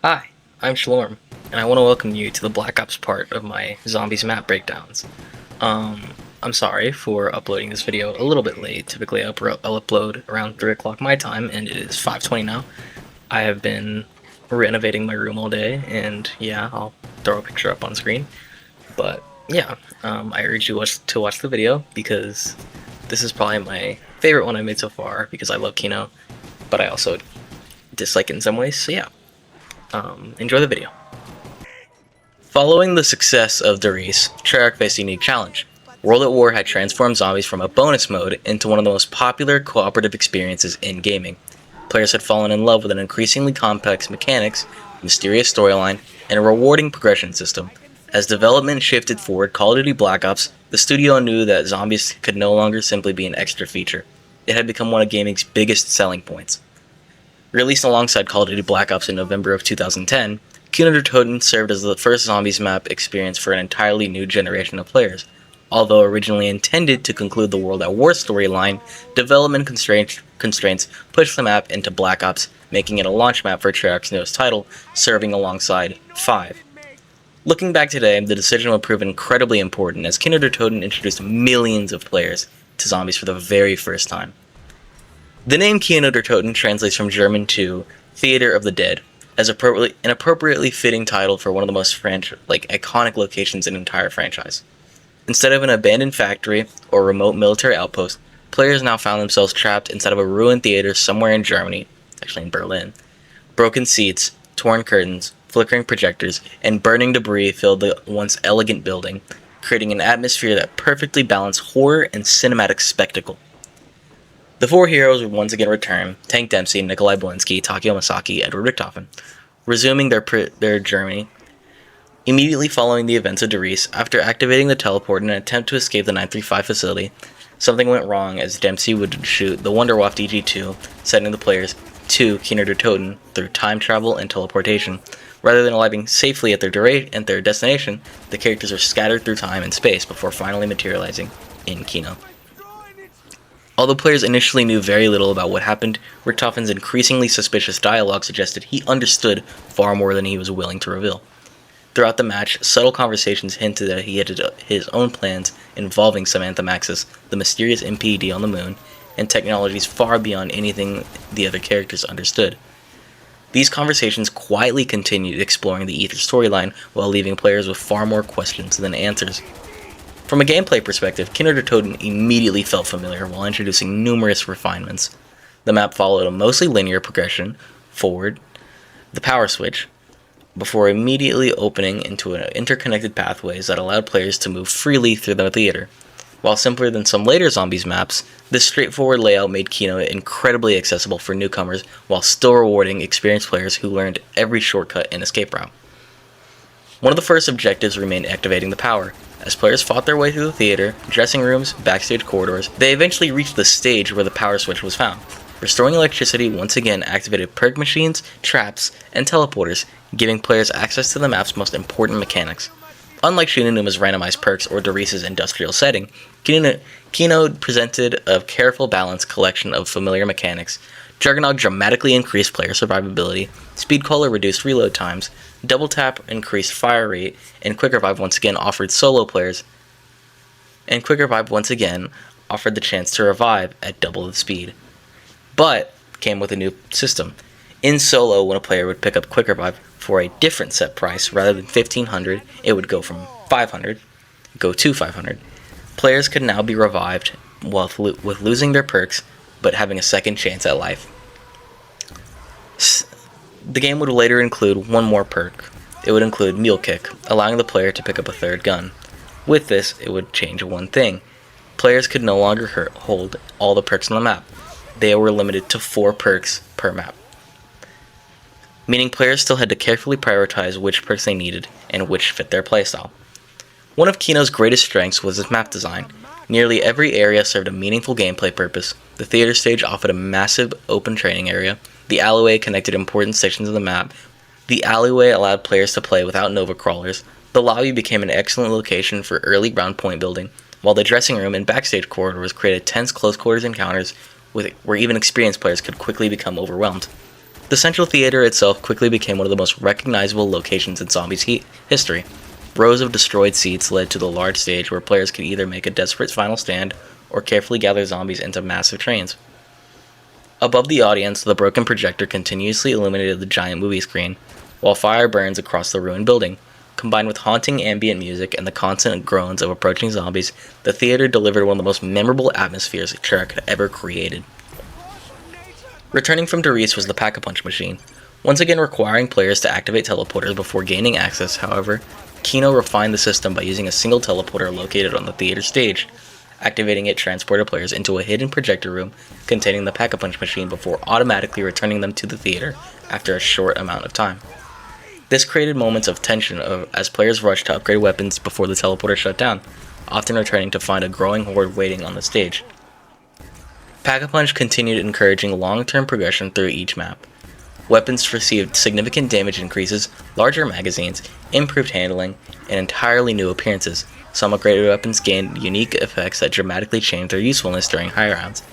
Hi, I'm Shalorm, and I want to welcome you to the Black Ops part of my Zombies map breakdowns. I'm sorry for uploading this video a little bit late. Typically I'll upload around 3 o'clock my time, and it is 5:20 now. I have been renovating my room all day, and yeah, I'll throw a picture up on screen. But yeah, I urge you to watch the video, because this is probably my favorite one I made so far, because I love Kino, but I also dislike it in some ways, so yeah. Enjoy the video. Following the success of Darius, Treyarch faced a unique challenge. World at War had transformed zombies from a bonus mode into one of the most popular cooperative experiences in gaming. Players had fallen in love with an increasingly complex mechanics, mysterious storyline, and a rewarding progression system. As development shifted forward Call of Duty Black Ops, the studio knew that zombies could no longer simply be an extra feature. It had become one of gaming's biggest selling points. Released alongside Call of Duty Black Ops in November of 2010, Kino Toten served as the first Zombies map experience for an entirely new generation of players. Although originally intended to conclude the World at War storyline, development constraints pushed the map into Black Ops, making it a launch map for Treyarch's newest title, serving alongside 5. Looking back today, the decision will prove incredibly important, as Kino Toten introduced millions of players to zombies for the very first time. The name Kino der Toten translates from German to Theater of the Dead, as an appropriately fitting title for one of the most iconic locations in an entire franchise. Instead of an abandoned factory or remote military outpost, players now found themselves trapped inside of a ruined theater somewhere in Germany, actually in Berlin. Broken seats, torn curtains, flickering projectors, and burning debris filled the once elegant building, creating an atmosphere that perfectly balanced horror and cinematic spectacle. The 4 heroes would once again return: Tank Dempsey, Nikolai Blinsky, Takeo Masaki, Edward Richtofen, resuming their journey. Immediately following the events of Darius, after activating the teleport in an attempt to escape the 935 facility, something went wrong as Dempsey would shoot the Wunderwaffe DG-2, sending the players to Kino der Toten through time travel and teleportation. Rather than arriving safely at their destination, the characters are scattered through time and space before finally materializing in Kino. Although players initially knew very little about what happened, Richtofen's increasingly suspicious dialogue suggested he understood far more than he was willing to reveal. Throughout the match, subtle conversations hinted that he had his own plans involving Samantha Maxis, the mysterious MPD on the moon, and technologies far beyond anything the other characters understood. These conversations quietly continued exploring the Ether storyline while leaving players with far more questions than answers. From a gameplay perspective, Kino der Toten immediately felt familiar while introducing numerous refinements. The map followed a mostly linear progression forward the power switch, before immediately opening into interconnected pathways that allowed players to move freely through the theater. While simpler than some later Zombies maps, this straightforward layout made Kino incredibly accessible for newcomers while still rewarding experienced players who learned every shortcut and escape route. One of the first objectives remained activating the power. As players fought their way through the theater, dressing rooms, backstage corridors, they eventually reached the stage where the power switch was found. Restoring electricity once again activated perk machines, traps, and teleporters, giving players access to the map's most important mechanics. Unlike Shininuma's randomized perks or Darius' industrial setting, Kino presented a careful balanced collection of familiar mechanics. Juggernaut dramatically increased player survivability, Speed Cola reduced reload times, Double Tap increased fire rate, and Quick Revive once again offered the chance to revive at double the speed. But came with a new system. In solo, when a player would pick up Quick Revive for a different set price, rather than $1,500, it would go from $500 to $500. Players could now be revived with losing their perks, but having a second chance at life. The game would later include one more perk. It would include Mule Kick, allowing the player to pick up a third gun. With this, it would change one thing. Players could no longer hold all the perks on the map. They were limited to 4 perks per map, meaning players still had to carefully prioritize which perks they needed and which fit their playstyle. One of Kino's greatest strengths was its map design. Nearly every area served a meaningful gameplay purpose. The theater stage offered a massive open training area. The alleyway connected important sections of the map. The alleyway allowed players to play without Nova crawlers. The lobby became an excellent location for early ground point building, while the dressing room and backstage corridors created tense close quarters encounters where even experienced players could quickly become overwhelmed. The Central Theater itself quickly became one of the most recognizable locations in Zombies history. Rows of destroyed seats led to the large stage where players could either make a desperate final stand or carefully gather zombies into massive trains. Above the audience, the broken projector continuously illuminated the giant movie screen, while fire burns across the ruined building. Combined with haunting ambient music and the constant groans of approaching zombies, the theater delivered one of the most memorable atmospheres Trek had ever created. Returning from Derice was the Pack-a-Punch machine. Once again requiring players to activate teleporters before gaining access, however, Kino refined the system by using a single teleporter located on the theater stage. Activating it transported players into a hidden projector room containing the Pack-a-Punch machine before automatically returning them to the theater after a short amount of time. This created moments of tension as players rushed to upgrade weapons before the teleporter shut down, often returning to find a growing horde waiting on the stage. Pack-a-Punch continued encouraging long-term progression through each map. Weapons received significant damage increases, larger magazines, improved handling, and entirely new appearances. Some upgraded weapons gained unique effects that dramatically changed their usefulness during high rounds.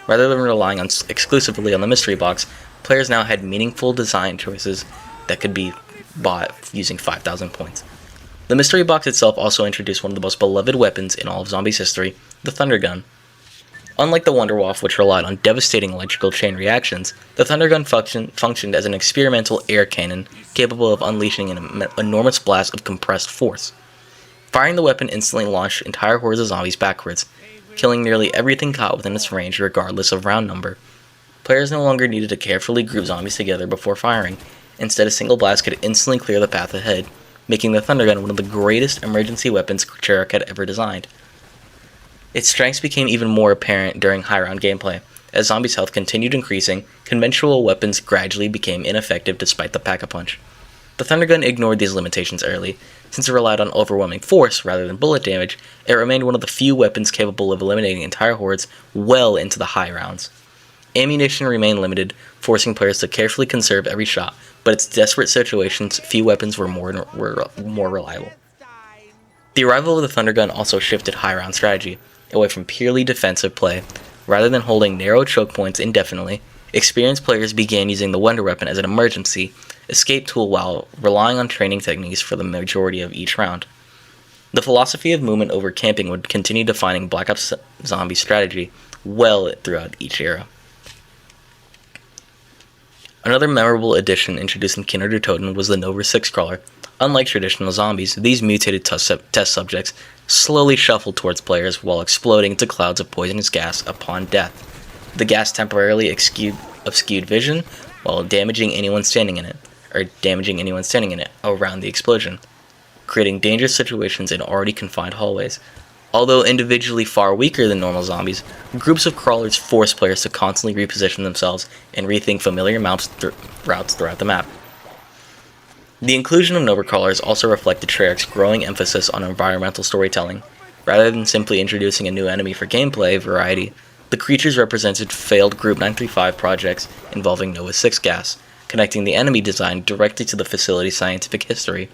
Rather than relying exclusively on the mystery box, players now had meaningful design choices that could be bought using 5,000 points. The mystery box itself also introduced one of the most beloved weapons in all of Zombies history, the Thunder Gun. Unlike the Wunderwaffe, which relied on devastating electrical chain reactions, the Thunder Gun functioned as an experimental air cannon capable of unleashing an enormous blast of compressed force. Firing the weapon instantly launched entire hordes of zombies backwards, killing nearly everything caught within its range regardless of round number. Players no longer needed to carefully group zombies together before firing. Instead, a single blast could instantly clear the path ahead, making the Thunder Gun one of the greatest emergency weapons Trek had ever designed. Its strengths became even more apparent during high-round gameplay. As zombies' health continued increasing, conventional weapons gradually became ineffective despite the Pack-a-Punch. The Thunder Gun ignored these limitations early. Since it relied on overwhelming force rather than bullet damage, it remained one of the few weapons capable of eliminating entire hordes well into the high rounds. Ammunition remained limited, forcing players to carefully conserve every shot, but in desperate situations, few weapons were more reliable. The arrival of the Thunder Gun also shifted high-round strategy, away from purely defensive play. Rather than holding narrow choke points indefinitely, experienced players began using the Wonder Weapon as an emergency escape tool while relying on training techniques for the majority of each round. The philosophy of movement over camping would continue defining Black Ops Zombie strategy well throughout each era. Another memorable addition introduced in Kino Toten was the Nova 6 crawler. Unlike traditional zombies, these mutated test subjects slowly shuffled towards players while exploding into clouds of poisonous gas upon death. The gas temporarily obscured vision while damaging anyone standing in it around the explosion, creating dangerous situations in already confined hallways. Although individually far weaker than normal zombies, groups of crawlers force players to constantly reposition themselves and rethink familiar routes throughout the map. The inclusion of Nova Crawlers also reflected Treyarch's growing emphasis on environmental storytelling. Rather than simply introducing a new enemy for gameplay variety, the creatures represented failed Group 935 projects involving Nova 6 gas, connecting the enemy design directly to the facility's scientific history.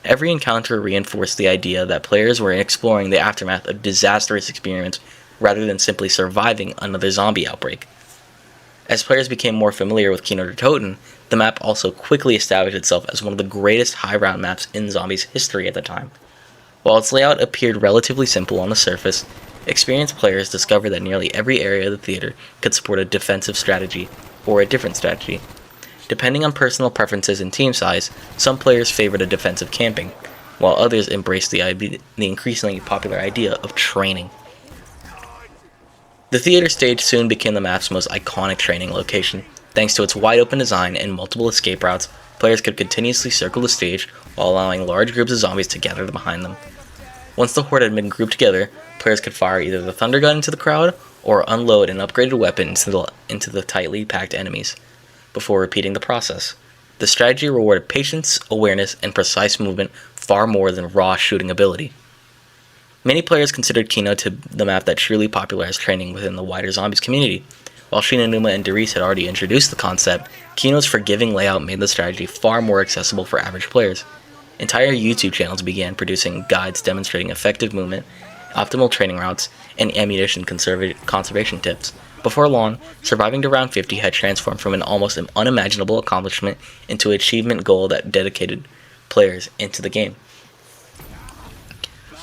Every encounter reinforced the idea that players were exploring the aftermath of disastrous experiments rather than simply surviving another zombie outbreak. As players became more familiar with Kino Toten, the map also quickly established itself as one of the greatest high-round maps in Zombies history at the time. While its layout appeared relatively simple on the surface, experienced players discovered that nearly every area of the theater could support a defensive strategy, or a different strategy. Depending on personal preferences and team size, some players favored a defensive camping, while others embraced the increasingly popular idea of training. The theater stage soon became the map's most iconic training location. Thanks to its wide-open design and multiple escape routes, players could continuously circle the stage while allowing large groups of zombies to gather behind them. Once the horde had been grouped together, players could fire either the Thunder Gun into the crowd or unload an upgraded weapon into the tightly packed enemies, before repeating the process. The strategy rewarded patience, awareness, and precise movement far more than raw shooting ability. Many players considered Kino to the map that truly popularized training within the wider Zombies community. While Shinonuma and Derice had already introduced the concept, Kino's forgiving layout made the strategy far more accessible for average players. Entire YouTube channels began producing guides demonstrating effective movement, optimal training routes, and ammunition conservation tips, Before long, surviving to round 50 had transformed from an almost unimaginable accomplishment into an achievement goal that dedicated players into the game.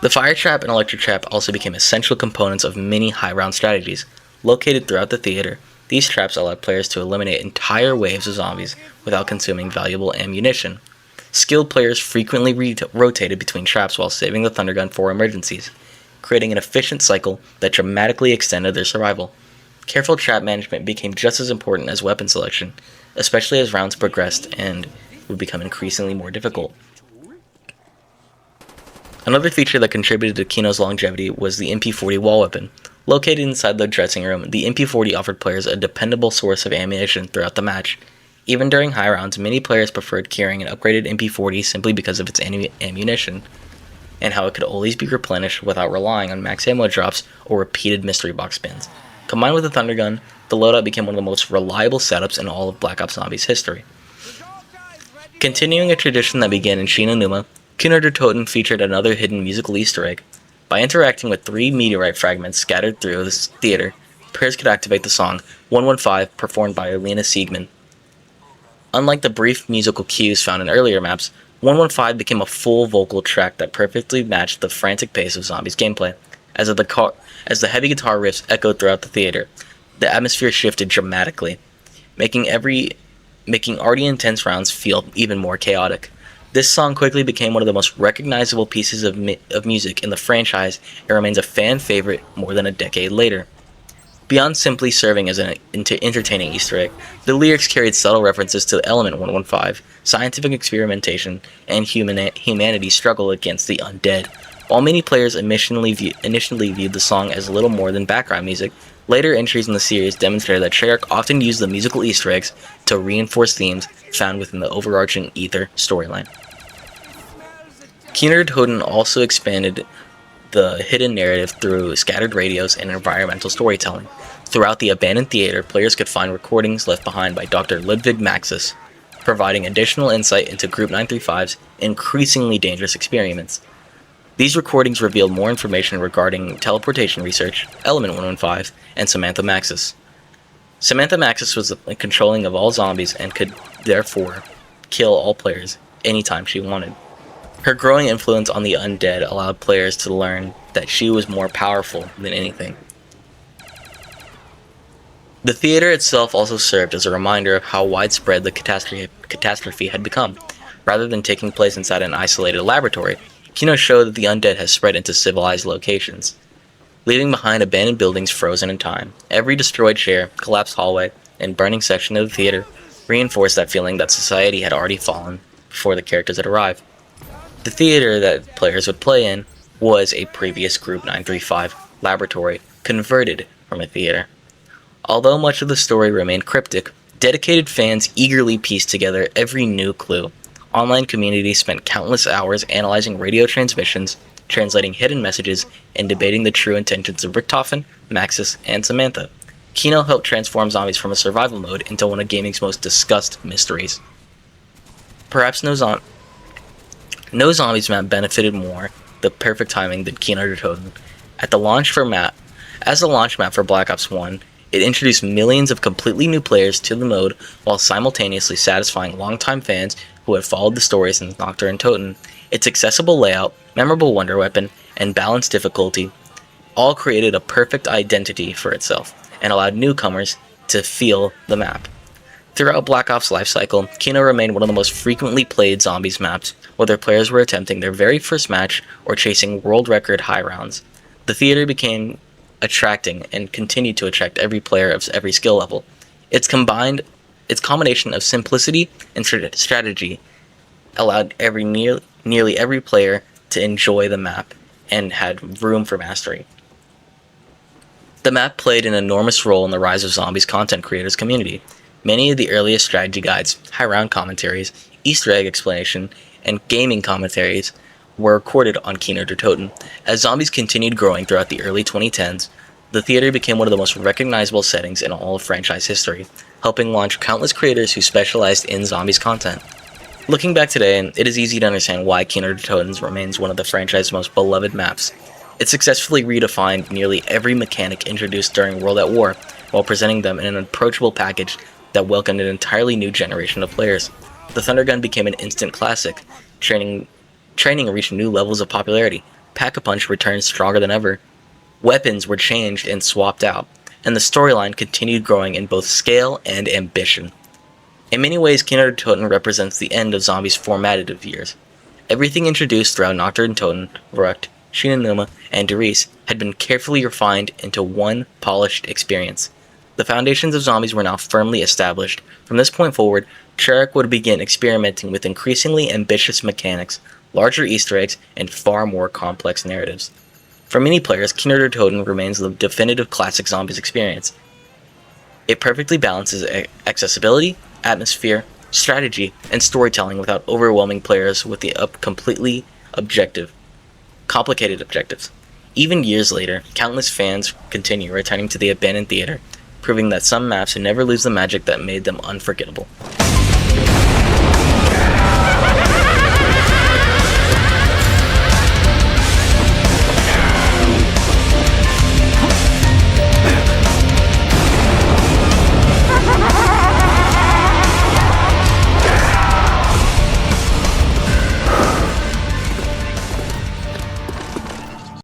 The fire trap and electric trap also became essential components of many high round strategies. Located throughout the theater, these traps allowed players to eliminate entire waves of zombies without consuming valuable ammunition. Skilled players frequently rotated between traps while saving the Thundergun for emergencies, creating an efficient cycle that dramatically extended their survival. Careful trap management became just as important as weapon selection, especially as rounds progressed and would become increasingly more difficult. Another feature that contributed to Kino's longevity was the MP40 wall weapon. Located inside the dressing room, the MP40 offered players a dependable source of ammunition throughout the match. Even during high rounds, many players preferred carrying an upgraded MP40 simply because of its ammunition, and how it could always be replenished without relying on max ammo drops or repeated mystery box spins. Combined with the Thundergun, the loadout became one of the most reliable setups in all of Black Ops Zombies history. Continuing a tradition that began in Shi No Numa, Kino Toten featured another hidden musical Easter egg. By interacting with 3 meteorite fragments scattered through this theater, players could activate the song 115 performed by Alina Siegman. Unlike the brief musical cues found in earlier maps, 115 became a full vocal track that perfectly matched the frantic pace of Zombies gameplay. As the heavy guitar riffs echoed throughout the theater, the atmosphere shifted dramatically, making already intense rounds feel even more chaotic. This song quickly became one of the most recognizable pieces of music in the franchise and remains a fan favorite more than a decade later. Beyond simply serving as an entertaining Easter egg, the lyrics carried subtle references to Element 115, scientific experimentation, and humanity's struggle against the undead. While many players initially viewed the song as little more than background music, later entries in the series demonstrated that Treyarch often used the musical Easter eggs to reinforce themes found within the overarching Ether storyline. Kino Toten also expanded the hidden narrative through scattered radios and environmental storytelling. Throughout the abandoned theater, players could find recordings left behind by Dr. Ludwig Maxis, providing additional insight into Group 935's increasingly dangerous experiments. These recordings revealed more information regarding teleportation research, Element 115, and Samantha Maxis. Samantha Maxis was controlling of all zombies and could therefore kill all players anytime she wanted. Her growing influence on the undead allowed players to learn that she was more powerful than anything. The theater itself also served as a reminder of how widespread the catastrophe had become. Rather than taking place inside an isolated laboratory, Kino showed that the undead has spread into civilized locations, leaving behind abandoned buildings frozen in time. Every destroyed chair, collapsed hallway, and burning section of the theater reinforced that feeling that society had already fallen before the characters had arrived. The theater that players would play in was a previous Group 935 laboratory converted from a theater. Although much of the story remained cryptic, dedicated fans eagerly pieced together every new clue. Online communities spent countless hours analyzing radio transmissions, translating hidden messages, and debating the true intentions of Richtofen, Maxis, and Samantha. Kino helped transform zombies from a survival mode into one of gaming's most discussed mysteries. Perhaps no zombies map benefited more the perfect timing than Kino Toten. As the launch map for Black Ops 1, it introduced millions of completely new players to the mode while simultaneously satisfying longtime fans who had followed the story since Nocturne and Toten. Its accessible layout, memorable wonder weapon, and balanced difficulty all created a perfect identity for itself and allowed newcomers to feel the map. Throughout Black Ops' lifecycle, Kino remained one of the most frequently played zombies maps, whether players were attempting their very first match or chasing world record high rounds. The theater became attracting and continued to attract every player of every skill level. Its combination of simplicity and strategy allowed nearly every player to enjoy the map and had room for mastery. The map played an enormous role in the rise of zombies content creators community. Many of the earliest strategy guides, high round commentaries, Easter egg explanation, and gaming commentaries were recorded on Kino Toten. As zombies continued growing throughout the early 2010s, the theater became one of the most recognizable settings in all of franchise history, helping launch countless creators who specialized in zombies content. Looking back today, it is easy to understand why Kino Toten remains one of the franchise's most beloved maps. It successfully redefined nearly every mechanic introduced during World at War, while presenting them in an approachable package that welcomed an entirely new generation of players. The Thunder Gun became an instant classic. Training reached new levels of popularity. Pack-a-Punch returned stronger than ever. Weapons were changed and swapped out, and the storyline continued growing in both scale and ambition. In many ways, Kino Toten represents the end of Zombies' formative years. Everything introduced throughout Nocturne Toten, Verrückt, Shinonuma, and Derice had been carefully refined into one polished experience. The foundations of Zombies were now firmly established. From this point forward, Treyarch would begin experimenting with increasingly ambitious mechanics, larger Easter eggs, and far more complex narratives. For many players, Kino Toten remains the definitive classic Zombies experience. It perfectly balances accessibility, atmosphere, strategy, and storytelling without overwhelming players with the complicated objectives. Even years later, countless fans continue returning to the abandoned theater, proving that some maps never lose the magic that made them unforgettable.